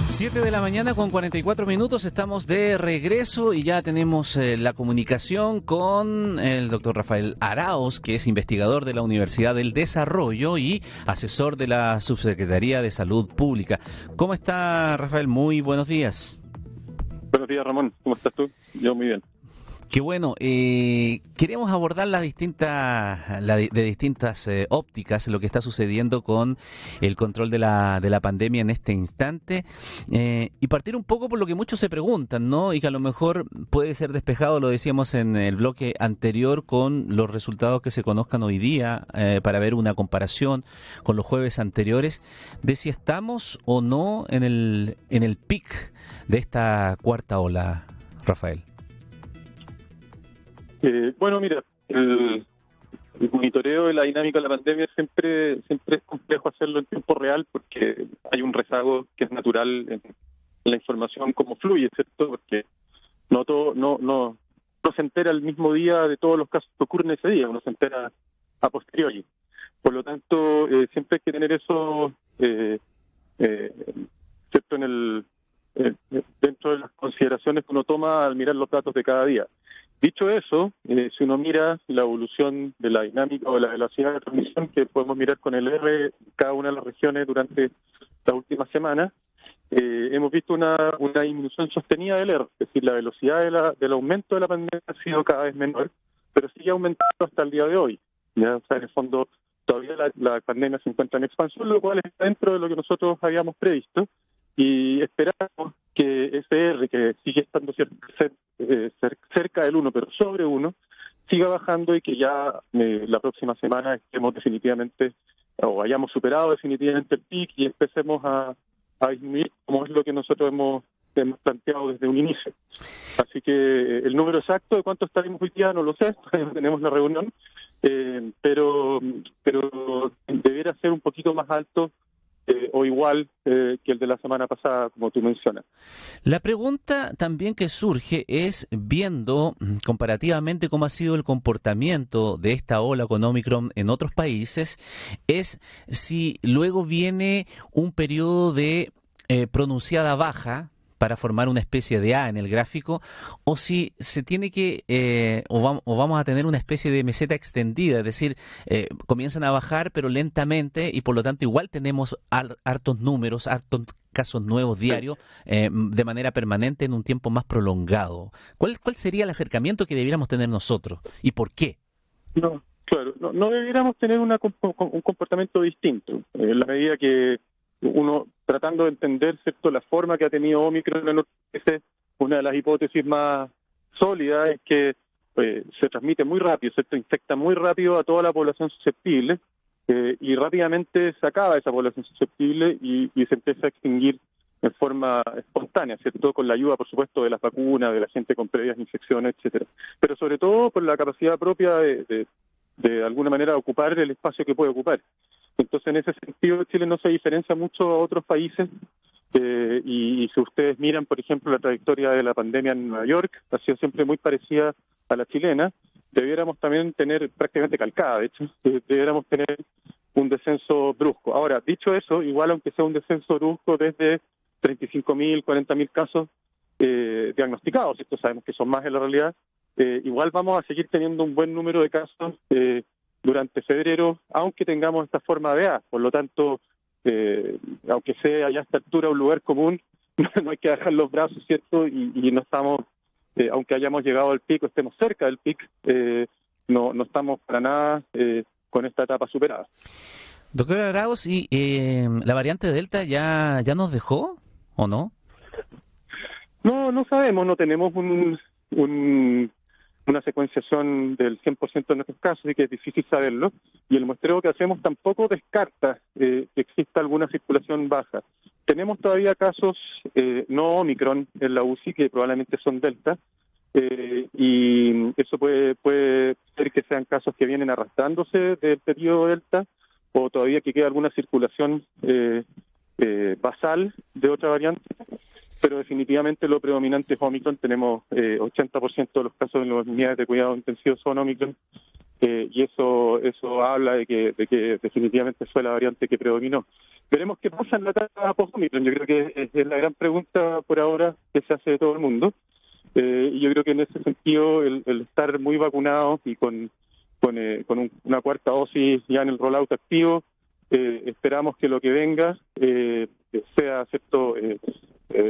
7 de la mañana con 44 minutos, estamos de regreso y ya tenemos la comunicación con el doctor Rafael Arauz, que es investigador de la Universidad del Desarrollo y asesor de la Subsecretaría de Salud Pública. ¿Cómo está, Rafael? Muy buenos días. Buenos días, Ramón. ¿Cómo estás tú? Yo muy bien. Qué bueno. Queremos abordar de distintas ópticas lo que está sucediendo con el control de la pandemia en este instante y partir un poco por lo que muchos se preguntan, ¿no? Y que a lo mejor puede ser despejado, lo decíamos en el bloque anterior, con los resultados que se conozcan hoy día para ver una comparación con los jueves anteriores de si estamos o no en el pic de esta cuarta ola, Rafael. Bueno, mira, el monitoreo de la dinámica de la pandemia siempre es complejo hacerlo en tiempo real porque hay un rezago que es natural en la información como fluye, ¿cierto? Porque no se entera el mismo día de todos los casos que ocurren ese día, uno se entera a posteriori. Por lo tanto, siempre hay que tener eso cierto dentro de las consideraciones que uno toma al mirar los datos de cada día. Dicho eso, si uno mira la evolución de la dinámica o de la velocidad de transmisión que podemos mirar con el R en cada una de las regiones durante las últimas semanas, hemos visto una disminución sostenida del R, es decir, la velocidad del aumento de la pandemia ha sido cada vez menor, pero sigue aumentando hasta el día de hoy. ¿Ya? O sea, en el fondo, todavía la pandemia se encuentra en expansión, lo cual está dentro de lo que nosotros habíamos previsto, y esperamos que ese R, que sigue estando cerca del 1, pero sobre 1, siga bajando y que ya la próxima semana estemos definitivamente, o hayamos superado definitivamente el pic y empecemos a disminuir, como es lo que nosotros hemos planteado desde un inicio. Así que el número exacto de cuánto estaremos hoy día no lo sé, todavía no tenemos la reunión, pero debería ser un poquito más alto o igual que el de la semana pasada, como tú mencionas. La pregunta también que surge es, viendo comparativamente cómo ha sido el comportamiento de esta ola con Omicron en otros países, es si luego viene un periodo de pronunciada baja para formar una especie de A en el gráfico, o si se tiene que, o vamos a tener una especie de meseta extendida, es decir, comienzan a bajar pero lentamente y por lo tanto igual tenemos hartos números, hartos casos nuevos diarios de manera permanente en un tiempo más prolongado. ¿Cuál sería el acercamiento que debiéramos tener nosotros y por qué? No, claro, no debiéramos tener un comportamiento distinto, en la medida que uno tratando de entender, ¿cierto?, la forma que ha tenido Omicron en otros países. Una de las hipótesis más sólidas es que se transmite muy rápido, ¿cierto?, infecta muy rápido a toda la población susceptible y rápidamente se acaba esa población susceptible y se empieza a extinguir en forma espontánea, ¿cierto?, con la ayuda, por supuesto, de las vacunas, de la gente con previas infecciones, etcétera. Pero sobre todo por la capacidad propia de alguna manera ocupar el espacio que puede ocupar. Entonces, en ese sentido, Chile no se diferencia mucho a otros países y si ustedes miran, por ejemplo, la trayectoria de la pandemia en Nueva York, ha sido siempre muy parecida a la chilena. Debiéramos también tener, prácticamente calcada, de hecho, debiéramos tener un descenso brusco. Ahora, dicho eso, igual aunque sea un descenso brusco desde 35.000, 40.000 casos diagnosticados, esto sabemos que son más en la realidad, igual vamos a seguir teniendo un buen número de casos durante febrero, aunque tengamos esta forma de A. Por lo tanto, aunque sea ya a esta altura un lugar común, no hay que dejar los brazos, ¿cierto? Y no estamos, aunque hayamos llegado al pico, estemos cerca del pico, no estamos para nada con esta etapa superada. Doctor Arauz, ¿y la variante Delta ya nos dejó o no? No sabemos, no tenemos una secuenciación del 100% de nuestros casos, así que es difícil saberlo, y el muestreo que hacemos tampoco descarta que exista alguna circulación baja. Tenemos todavía casos no Omicron en la UCI, que probablemente son Delta, y eso puede ser que sean casos que vienen arrastrándose del periodo Delta, o todavía que queda alguna circulación basal de otra variante. Pero definitivamente lo predominante es Omicron. Tenemos 80% de los casos en las unidades de cuidado intensivo son Omicron y eso habla de que definitivamente fue la variante que predominó. Veremos qué pasa en la etapa post-Omicron. Yo creo que es la gran pregunta por ahora que se hace de todo el mundo. Y yo creo que en ese sentido el estar muy vacunados y con una cuarta dosis ya en el rollout activo, esperamos que lo que venga sea, ¿cierto?,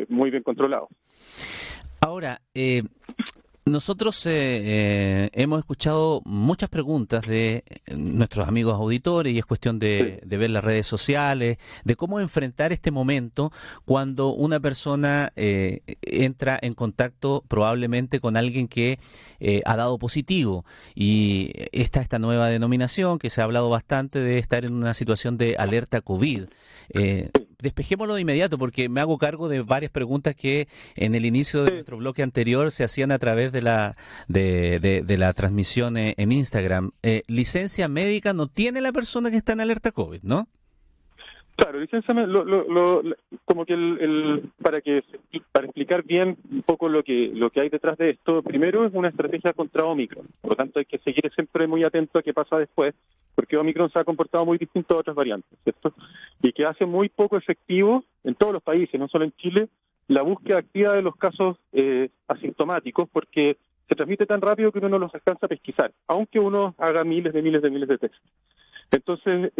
muy bien controlado. Ahora, nosotros hemos escuchado muchas preguntas de nuestros amigos auditores y es cuestión de ver las redes sociales, de cómo enfrentar este momento cuando una persona entra en contacto probablemente con alguien que ha dado positivo y está esta nueva denominación que se ha hablado bastante de estar en una situación de alerta COVID. Despejémoslo de inmediato porque me hago cargo de varias preguntas que en el inicio de nuestro bloque anterior se hacían a través de la transmisión en Instagram. Licencia médica no tiene la persona que está en alerta COVID, ¿no? Claro, licencia, como que para explicar bien un poco lo que hay detrás de esto, primero es una estrategia contra Omicron, por lo tanto hay que seguir siempre muy atento a qué pasa después, porque Omicron se ha comportado muy distinto a otras variantes, ¿cierto? Y que hace muy poco efectivo en todos los países, no solo en Chile, la búsqueda activa de los casos asintomáticos, porque se transmite tan rápido que uno no los alcanza a pesquisar, aunque uno haga miles de test. Entonces,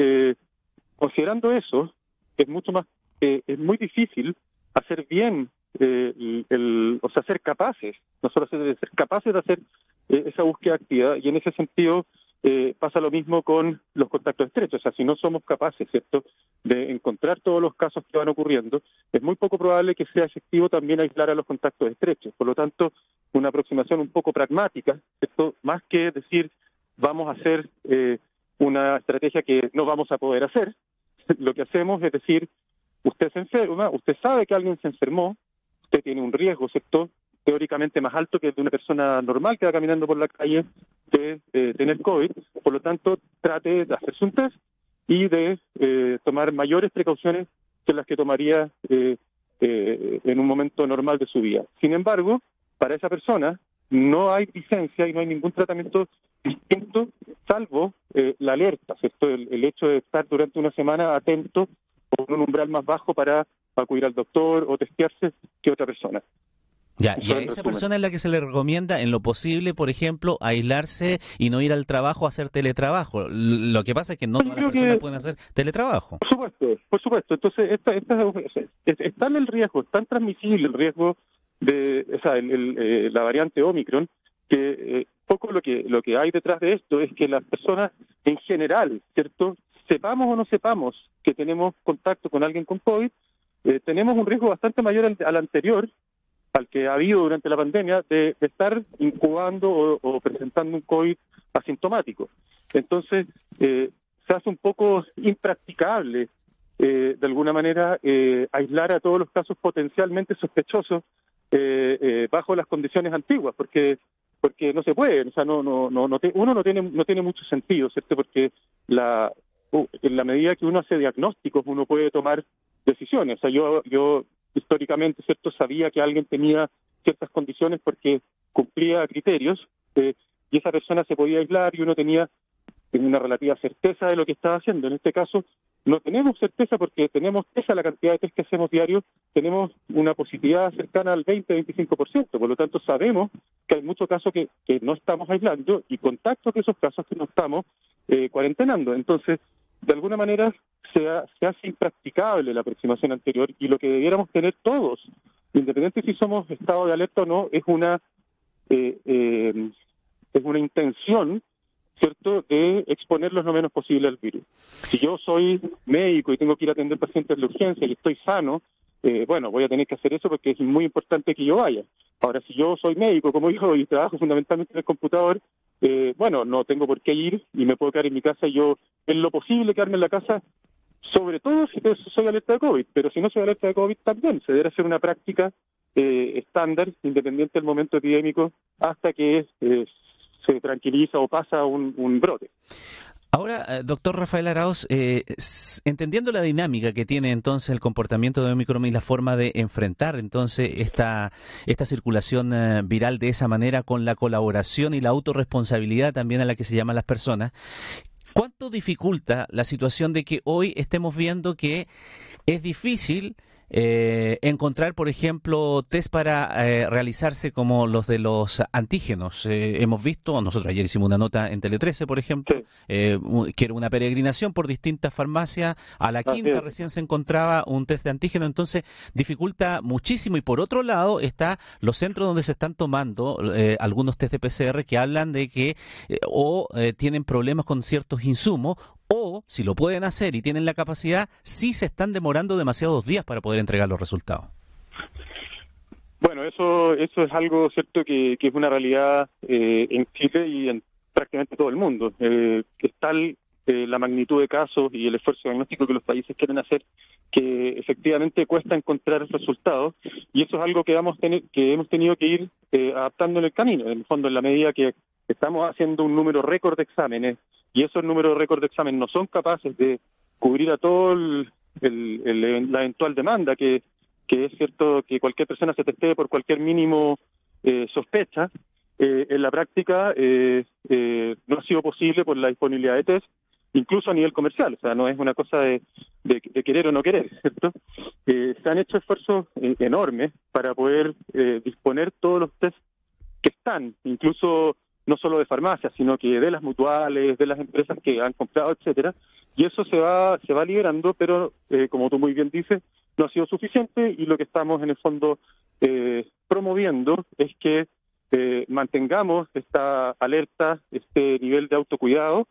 considerando eso, es muy difícil hacer bien, o sea, ser capaces, nosotros ser capaces de hacer esa búsqueda activa, y en ese sentido pasa lo mismo con los contactos estrechos. O sea, si no somos capaces, ¿cierto?, de encontrar todos los casos que van ocurriendo, es muy poco probable que sea efectivo también aislar a los contactos estrechos. Por lo tanto, una aproximación un poco pragmática, ¿cierto?, más que decir vamos a hacer una estrategia que no vamos a poder hacer, lo que hacemos es decir, usted se enferma, usted sabe que alguien se enfermó, usted tiene un riesgo, ¿cierto?, teóricamente más alto que el de una persona normal que va caminando por la calle de tener COVID, por lo tanto, trate de hacerse un test y de tomar mayores precauciones que las que tomaría en un momento normal de su vida. Sin embargo, para esa persona no hay licencia y no hay ningún tratamiento distinto, salvo la alerta, ¿cierto? El hecho de estar durante una semana atento con un umbral más bajo para acudir al doctor o testearse que otra persona. Ya, y a esa persona es la que se le recomienda en lo posible, por ejemplo, aislarse y no ir al trabajo a hacer teletrabajo. Lo que pasa es que no todas las personas pueden hacer teletrabajo. Por supuesto. Entonces, es tan el riesgo, es tan transmisible el riesgo de la variante Omicron, que poco lo que hay detrás de esto es que las personas en general, ¿cierto?, sepamos o no sepamos que tenemos contacto con alguien con COVID, tenemos un riesgo bastante mayor al anterior, al que ha habido durante la pandemia, de estar incubando o presentando un COVID asintomático. Entonces, se hace un poco impracticable, de alguna manera, aislar a todos los casos potencialmente sospechosos bajo las condiciones antiguas, porque no se puede, o sea, uno no tiene mucho sentido, ¿cierto? Porque en la medida que uno hace diagnósticos, uno puede tomar decisiones. O sea, yo históricamente, ¿cierto?, sabía que alguien tenía ciertas condiciones porque cumplía criterios, y esa persona se podía aislar y uno tenía una relativa certeza de lo que estaba haciendo. En este caso, no tenemos certeza porque tenemos esa la cantidad de test que hacemos diario, tenemos una positividad cercana al 20-25%, por lo tanto sabemos que hay muchos casos que no estamos aislando y contacto con esos casos que no estamos cuarentenando. Entonces, de alguna manera se hace impracticable la aproximación anterior, y lo que debiéramos tener todos, independiente si somos estado de alerta o no, es una intención, ¿cierto?, de exponerlos lo menos posible al virus. Si yo soy médico y tengo que ir a atender pacientes de urgencia y estoy sano, bueno, voy a tener que hacer eso porque es muy importante que yo vaya. Ahora, si yo soy médico, como yo, y trabajo fundamentalmente en el computador, bueno, no tengo por qué ir y me puedo quedar en mi casa. Yo, en lo posible, quedarme en la casa, sobre todo si soy alerta de COVID, pero si no soy alerta de COVID también, se debe hacer una práctica estándar, independiente del momento epidémico, hasta que se tranquiliza o pasa un brote. Ahora, doctor Rafael Araoz, entendiendo la dinámica que tiene entonces el comportamiento de Omicron y la forma de enfrentar entonces esta circulación viral de esa manera con la colaboración y la autorresponsabilidad también a la que se llaman las personas, ¿cuánto dificulta la situación de que hoy estemos viendo que es difícil encontrar, por ejemplo, test para realizarse como los de los antígenos? Hemos visto, nosotros ayer hicimos una nota en Tele 13, por ejemplo, Sí, que era una peregrinación por distintas farmacias, a la así quinta es. recién se encontraba un test de antígeno, entonces dificulta muchísimo. Y por otro lado está los centros donde se están tomando algunos test de PCR que hablan de que tienen problemas con ciertos insumos, o si lo pueden hacer y tienen la capacidad, sí se están demorando demasiados días para poder entregar los resultados. Bueno, eso es algo cierto que es una realidad en Chile y en prácticamente todo el mundo. Es tal la magnitud de casos y el esfuerzo diagnóstico que los países quieren hacer que efectivamente cuesta encontrar resultados, y eso es algo que hemos tenido que ir adaptando en el camino, en el fondo, en la medida que estamos haciendo un número récord de exámenes y esos números récord de exámenes no son capaces de cubrir a todo la eventual demanda, que es cierto que cualquier persona se testee por cualquier mínimo sospecha. En la práctica no ha sido posible por la disponibilidad de test, incluso a nivel comercial. O sea, no es una cosa de querer o no querer, ¿cierto? Se han hecho esfuerzos enormes para poder disponer todos los test que están, incluso no solo de farmacias, sino que de las mutuales, de las empresas que han comprado, etcétera, y eso se va liberando, pero como tú muy bien dices, no ha sido suficiente, y lo que estamos en el fondo promoviendo es que mantengamos esta alerta, este nivel de autocuidado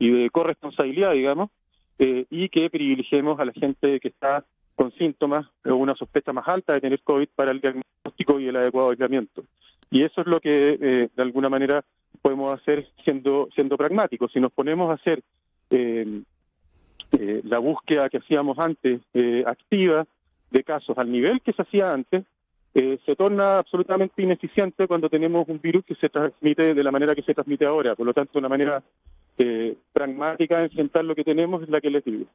y de corresponsabilidad, digamos, y que privilegiemos a la gente que está con síntomas o una sospecha más alta de tener COVID para el diagnóstico y el adecuado aislamiento. Y eso es lo que de alguna manera podemos hacer siendo pragmáticos. Si nos ponemos a hacer la búsqueda que hacíamos antes, activa, de casos al nivel que se hacía antes, se torna absolutamente ineficiente cuando tenemos un virus que se transmite de la manera que se transmite ahora. Por lo tanto, una manera pragmática de enfrentar lo que tenemos es la que les digo.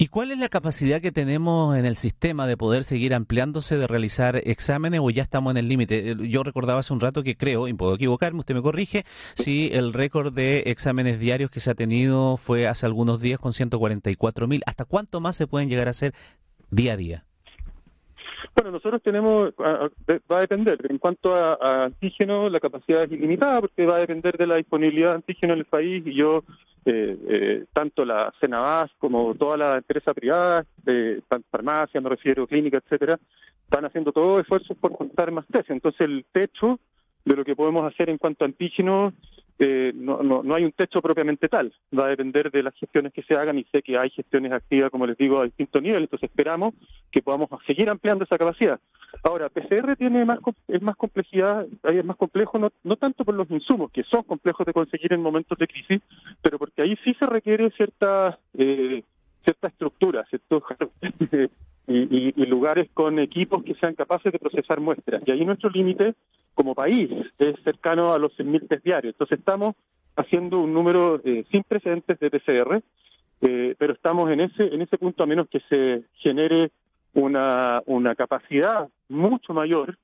¿Y cuál es la capacidad que tenemos en el sistema de poder seguir ampliándose, de realizar exámenes, o ya estamos en el límite? Yo recordaba hace un rato que creo, y puedo equivocarme, usted me corrige, si el récord de exámenes diarios que se ha tenido fue hace algunos días con 144.000. ¿Hasta cuánto más se pueden llegar a hacer día a día? Bueno, nosotros tenemos, va a depender, en cuanto a antígeno, la capacidad es ilimitada porque va a depender de la disponibilidad de antígeno en el país, y tanto la Cenabas como todas las empresas privadas, farmacia, me refiero, clínica, etcétera, están haciendo todo esfuerzos por contar más test. Entonces el techo de lo que podemos hacer en cuanto a antígenos, no hay un techo propiamente tal, va a depender de las gestiones que se hagan, y sé que hay gestiones activas, como les digo, a distintos niveles, entonces esperamos que podamos seguir ampliando esa capacidad. Ahora, PCR es más complejidad, es más complejo, no tanto por los insumos, que son complejos de conseguir en momentos de crisis, pero porque ahí sí se requiere cierta estructura, ¿cierto? y lugares con equipos que sean capaces de procesar muestras. Y ahí nuestro límite como país es cercano a los 100.000 test diarios. Entonces estamos haciendo un número sin precedentes de PCR, pero estamos en ese punto, a menos que se genere una capacidad mucho mayor,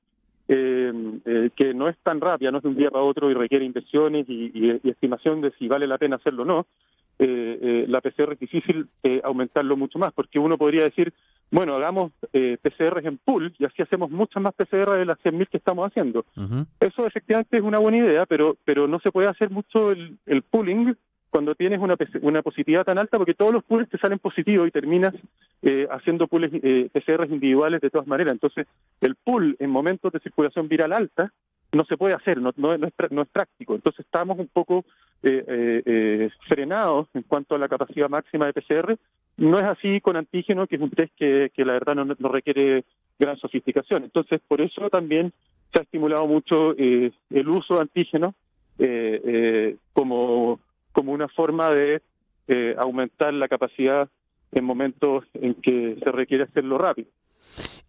que no es tan rápida, no es de un día para otro y requiere inversiones y estimación de si vale la pena hacerlo o no. La PCR es difícil aumentarlo mucho más, porque uno podría decir, bueno, hagamos PCRs en pool y así hacemos muchas más PCR de las 100.000 que estamos haciendo. Uh-huh. Eso efectivamente es una buena idea, pero no se puede hacer mucho el pooling cuando tienes una positividad tan alta, porque todos los pools te salen positivos y terminas haciendo pools PCRs individuales de todas maneras. Entonces, el pool en momentos de circulación viral alta no se puede hacer, no es práctico. Entonces estamos un poco frenados en cuanto a la capacidad máxima de PCR. No es así con antígeno, que es un test que la verdad no requiere gran sofisticación. Entonces, por eso también se ha estimulado mucho el uso de antígeno como una forma de aumentar la capacidad en momentos en que se requiere hacerlo rápido.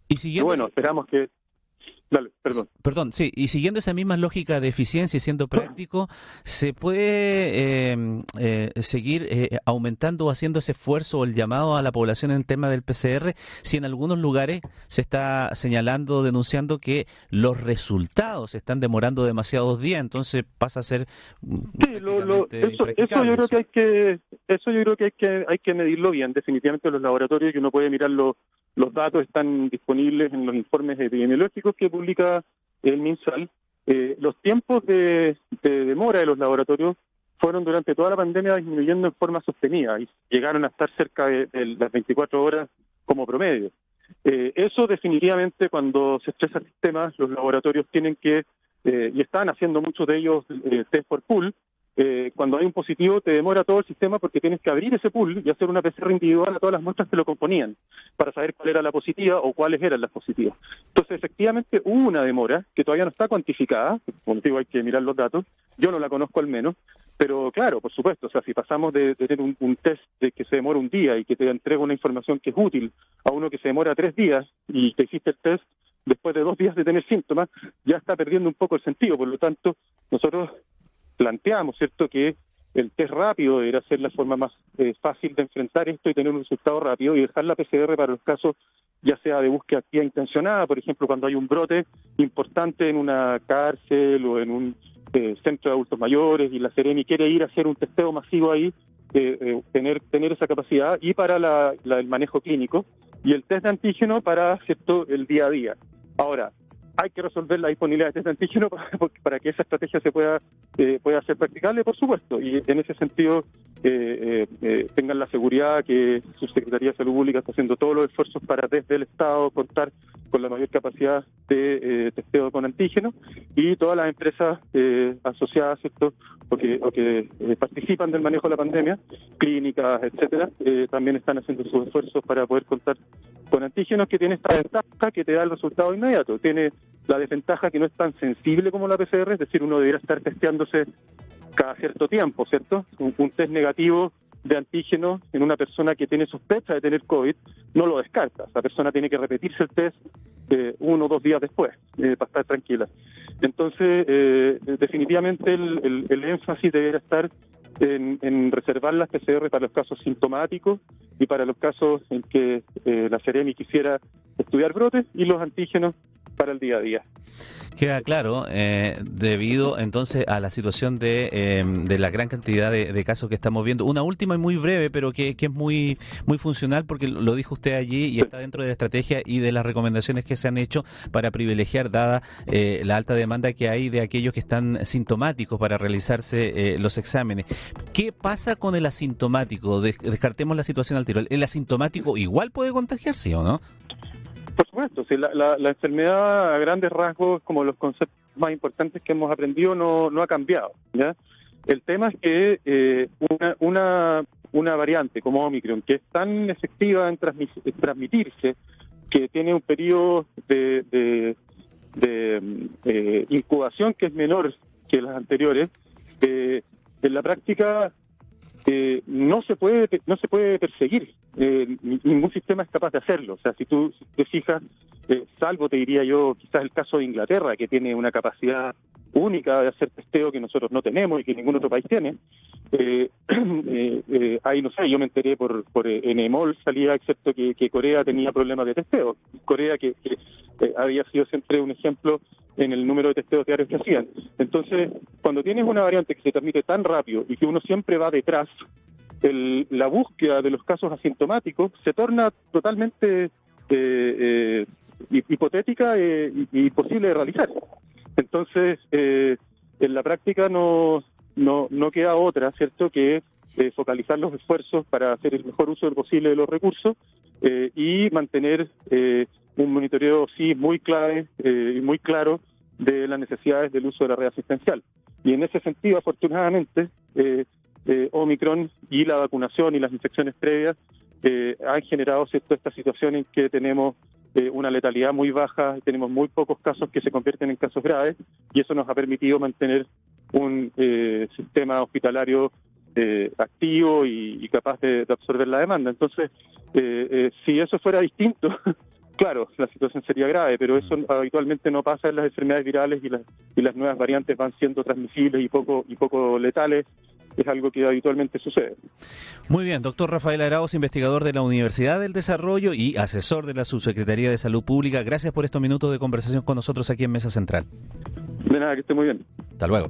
Y siguiendo, bueno, esperamos que Dale, perdón. Perdón, sí, y siguiendo esa misma lógica de eficiencia y siendo práctico, ¿se puede seguir aumentando o haciendo ese esfuerzo o el llamado a la población en tema del PCR si en algunos lugares se está señalando, denunciando que los resultados se están demorando demasiados días, entonces pasa a ser Sí, prácticamente eso yo impracticable creo que eso? hay que medirlo bien. Definitivamente los laboratorios, y uno puede mirar los datos, están disponibles en los informes epidemiológicos que publica el MinSal. Los tiempos de demora de los laboratorios fueron durante toda la pandemia disminuyendo en forma sostenida y llegaron a estar cerca de las 24 horas como promedio. Eso definitivamente, cuando se estresa el sistema, los laboratorios tienen que, y están haciendo muchos de ellos test por pool. Cuando hay un positivo te demora todo el sistema porque tienes que abrir ese pool y hacer una PCR individual a todas las muestras que lo componían para saber cuál era la positiva o cuáles eran las positivas. Entonces, efectivamente, hubo una demora que todavía no está cuantificada, como digo, hay que mirar los datos, yo no la conozco al menos, pero claro, por supuesto, o sea, si pasamos de tener un test de que se demora un día y que te entrega una información que es útil a uno que se demora 3 días y que hiciste el test después de 2 días de tener síntomas, ya está perdiendo un poco el sentido. Por lo tanto, nosotros planteamos, ¿cierto?, que el test rápido debería ser la forma más fácil de enfrentar esto y tener un resultado rápido, y dejar la PCR para los casos ya sea de búsqueda activa intencionada, por ejemplo, cuando hay un brote importante en una cárcel o en un centro de adultos mayores y la Seremi quiere ir a hacer un testeo masivo ahí, tener esa capacidad, y para el manejo clínico, y el test de antígeno para, ¿cierto?, el día a día. Ahora, hay que resolver la disponibilidad de test de antígeno para que esa estrategia pueda ser practicable, por supuesto, y en ese sentido tengan la seguridad que su Secretaría de Salud Pública está haciendo todos los esfuerzos para, desde el Estado, contar con la mayor capacidad de testeo con antígeno, y todas las empresas asociadas, ¿cierto?, o que participan del manejo de la pandemia, clínicas, etcétera, también están haciendo sus esfuerzos para poder contar con antígenos, que tiene esta ventaja que te da el resultado inmediato. Tiene la desventaja que no es tan sensible como la PCR, es decir, uno debería estar testeándose cada cierto tiempo, ¿cierto? Un test negativo de antígeno en una persona que tiene sospecha de tener COVID no lo descarta. Esa persona tiene que repetirse el test 1 o 2 días después para estar tranquila. Entonces, definitivamente el énfasis debería estar en reservar las PCR para los casos sintomáticos y para los casos en que la Seremi quisiera estudiar brotes, y los antígenos para el día a día. Queda claro, debido entonces a la situación de la gran cantidad de casos que estamos viendo. Una última y muy breve, pero que es muy, muy funcional, porque lo dijo usted allí y está dentro de la estrategia y de las recomendaciones que se han hecho para privilegiar, dada la alta demanda que hay de aquellos que están sintomáticos para realizarse los exámenes. ¿Qué pasa con el asintomático? Descartemos la situación al tiro. ¿El asintomático igual puede contagiarse o no? Por supuesto, sí, la enfermedad a grandes rasgos, como los conceptos más importantes que hemos aprendido, no ha cambiado, ¿ya? El tema es que una variante como Omicron, que es tan efectiva en transmitirse, que tiene un periodo de incubación que es menor que las anteriores, en la práctica no se puede perseguir. Ningún sistema es capaz de hacerlo. O sea, si tú te fijas, salvo, te diría yo, quizás el caso de Inglaterra, que tiene una capacidad única de hacer testeo que nosotros no tenemos y que ningún otro país tiene. Ahí no sé, yo me enteré por en EMOL salía, excepto que Corea tenía problemas de testeo. Corea que había sido siempre un ejemplo en el número de testeos diarios que hacían. Entonces, cuando tienes una variante que se transmite tan rápido y que uno siempre va detrás, la búsqueda de los casos asintomáticos se torna totalmente hipotética y imposible de realizar. Entonces, en la práctica no queda otra, ¿cierto?, que focalizar los esfuerzos para hacer el mejor uso posible de los recursos y mantener un monitoreo, sí, muy clave y muy claro de las necesidades del uso de la red asistencial. Y en ese sentido, afortunadamente, Omicron y la vacunación y las infecciones previas han generado, ¿cierto?, esta situación en que tenemos una letalidad muy baja, tenemos muy pocos casos que se convierten en casos graves, y eso nos ha permitido mantener un sistema hospitalario activo y capaz de absorber la demanda. Entonces, si eso fuera distinto, claro, la situación sería grave, pero eso habitualmente no pasa en las enfermedades virales y las nuevas variantes van siendo transmisibles y poco letales. Es algo que habitualmente sucede. Muy bien, doctor Rafael Araoz, investigador de la Universidad del Desarrollo y asesor de la Subsecretaría de Salud Pública. Gracias por estos minutos de conversación con nosotros aquí en Mesa Central. De nada, que esté muy bien. Hasta luego.